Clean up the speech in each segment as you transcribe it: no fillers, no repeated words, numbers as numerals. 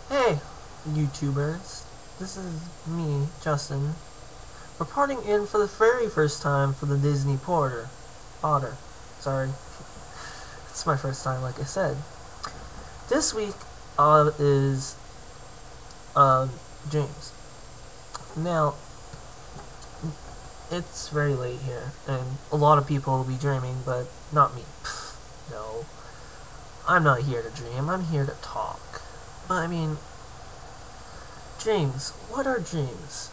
Hey, YouTubers. This is me, Justin, reporting in for the very first time for the Potter. Sorry. It's my first time, like I said. This week is James. Now, it's very late here, and a lot of people will be dreaming, but not me. No. I'm not here to dream, I'm here to talk. But I mean, dreams. What are dreams?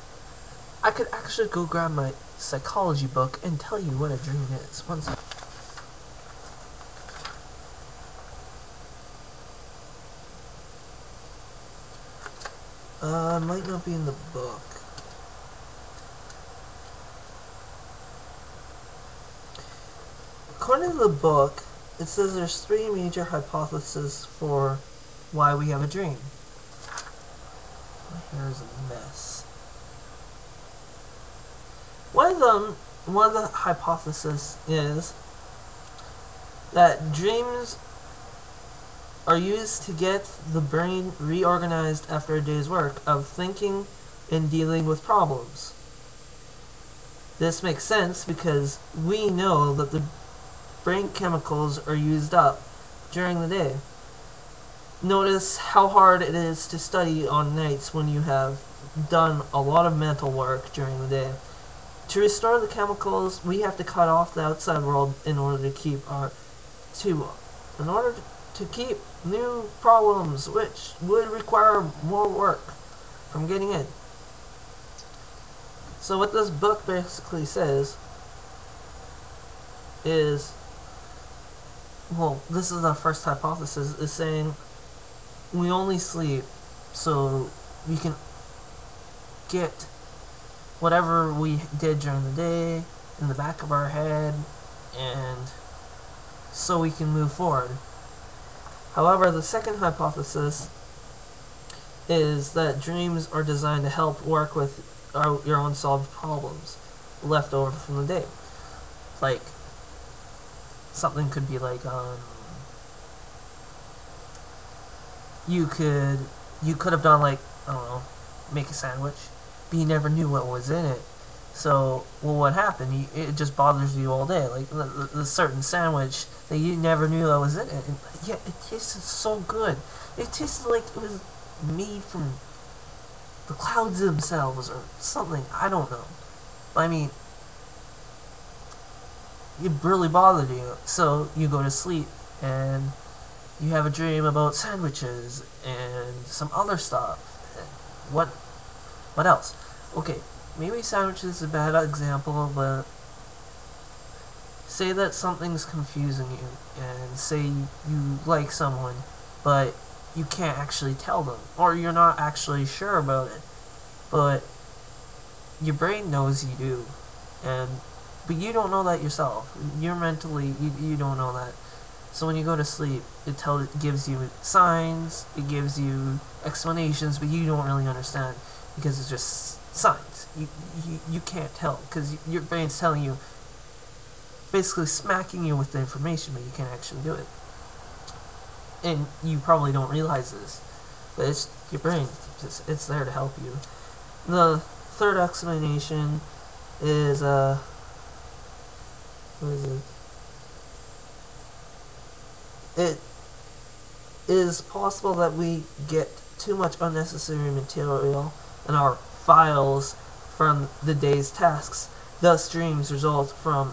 I could actually go grab my psychology book and tell you what a dream is. One second. Might not be in the book. According to the book, it says there's 3 major hypotheses for why we have a dream. My hair is a mess. One of the hypotheses is that dreams are used to get the brain reorganized after a day's work of thinking and dealing with problems. This makes sense because we know that the brain chemicals are used up during the day. Notice how hard it is to study on nights when you have done a lot of mental work during the day. To restore the chemicals, we have to cut off the outside world in order to keep new problems, which would require more work from getting in. So what this book basically says is, well, this is the first hypothesis, is saying we only sleep so we can get whatever we did during the day in the back of our head, and so we can move forward. However, the second hypothesis is that dreams are designed to help work with your unsolved problems left over from the day. Like, something could be like, you could have done, like, I don't know, make a sandwich, but you never knew what was in it. So, well, what happened? It just bothers you all day. Like, the certain sandwich that you never knew that was in it. And, yeah, it tasted so good. It tasted like it was made from the clouds themselves or something. I don't know. I mean, it really bothered you. So, you go to sleep and you have a dream about sandwiches and some other stuff. And what else? Okay, maybe sandwiches is a bad example, but say that something's confusing you, and say you like someone, but you can't actually tell them, or you're not actually sure about it, but your brain knows you do, but you don't know that yourself. You're mentally, you don't know that. So when you go to sleep, it gives you signs, it gives you explanations, but you don't really understand because it's just signs. You can't tell because your brain's telling you, basically smacking you with the information, but you can't actually do it. And you probably don't realize this, but it's your brain. It's there to help you. The third explanation is what is it? It is possible that we get too much unnecessary material in our files from the day's tasks. Thus, dreams result from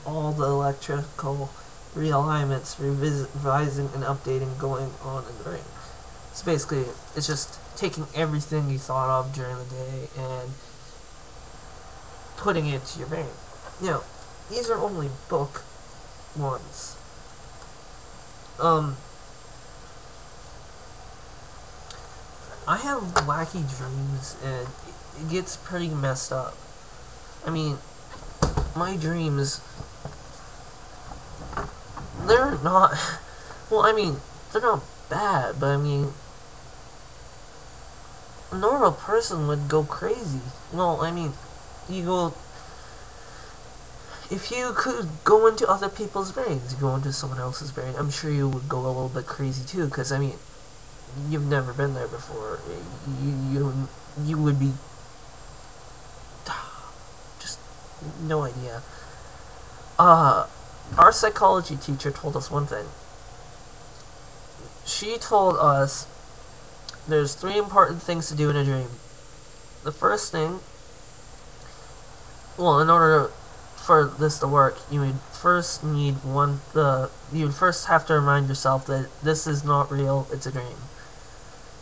all the electrical realignments, revising and updating going on in the brain. So basically, it's just taking everything you thought of during the day and putting it into your brain. Now, these are only book ones. I have wacky dreams, and it gets pretty messed up. I mean, my dreams, they're not, well, I mean, they're not bad, but I mean, a normal person would go crazy. Well, I mean, if you could go into other people's brains, you go into someone else's brain, I'm sure you would go a little bit crazy too, because, I mean, you've never been there before. You would be just no idea. Our psychology teacher told us one thing. She told us there's 3 important things to do in a dream. The first thing, well, in order for this to work, you would first need you would first have to remind yourself that this is not real, it's a dream.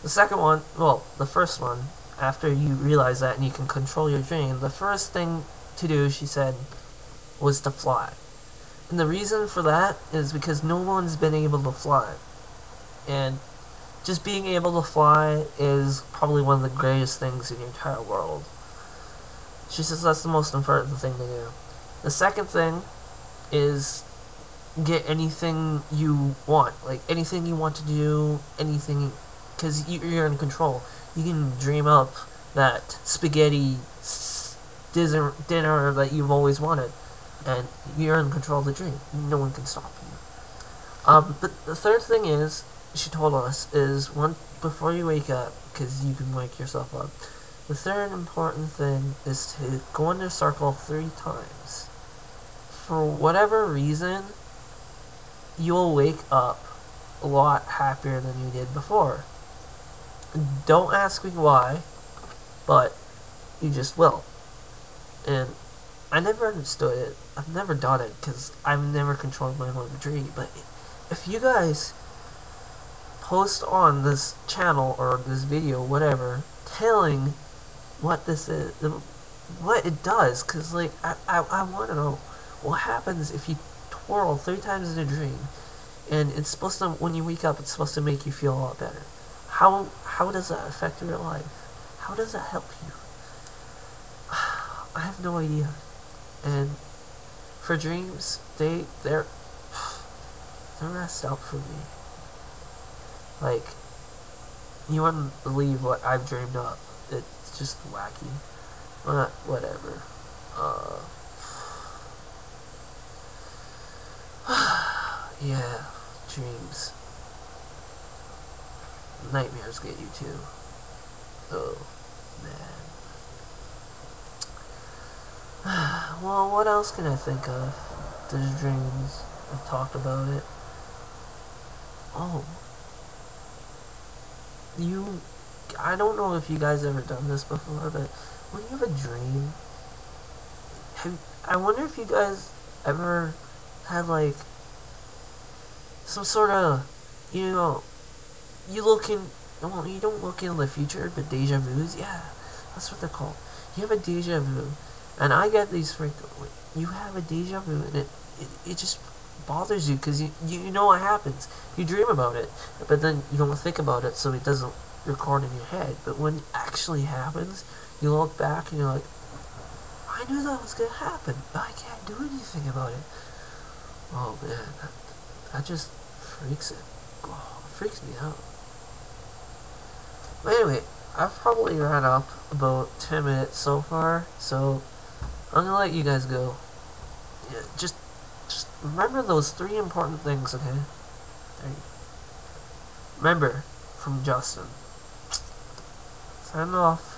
The second one, well, the first one, after you realize that and you can control your dream, the first thing to do, she said, was to fly. And the reason for that is because no one's been able to fly. And just being able to fly is probably one of the greatest things in your entire world. She says that's the most important thing to do. The second thing is get anything you want. Like, anything you want to do, anything, because you're in control. You can dream up that spaghetti dinner that you've always wanted, and you're in control of the dream. No one can stop you. But the third thing is, she told us, is before you wake up, because you can wake yourself up, the third important thing is to go in a circle 3 times. For whatever reason, you'll wake up a lot happier than you did before. Don't ask me why, but you just will. And I never understood it. I've never done it because I've never controlled my own dream. But if you guys post on this channel or this video, whatever, telling what this is, what it does, because like I want to know what happens if you twirl 3 times in a dream, and it's supposed to, when you wake up, it's supposed to make you feel a lot better. How does that affect your life? How does that help you? I have no idea. And for dreams, they're messed up for me. Like, you wouldn't believe what I've dreamed up. It's just wacky. But whatever. Yeah, dreams. Nightmares get you too. Oh, man. Well, what else can I think of? There's dreams. I've talked about it. Oh. I don't know if you guys ever done this before, but when you have a dream, I wonder if you guys ever had like some sort of, you know, you don't look in the future, but deja vus. Yeah, that's what they're called. You have a deja vu, and I get these frequently. You have a deja vu, and it just bothers you because you know what happens. You dream about it, but then you don't think about it, so it doesn't record in your head. But when it actually happens, you look back and you're like, I knew that was gonna happen, but I can't do anything about it. Oh man, that just freaks me out. But anyway, I've probably ran up about 10 minutes so far, so I'm gonna let you guys go. Yeah, just remember those 3 important things, okay? Remember, from Justin. Sign off.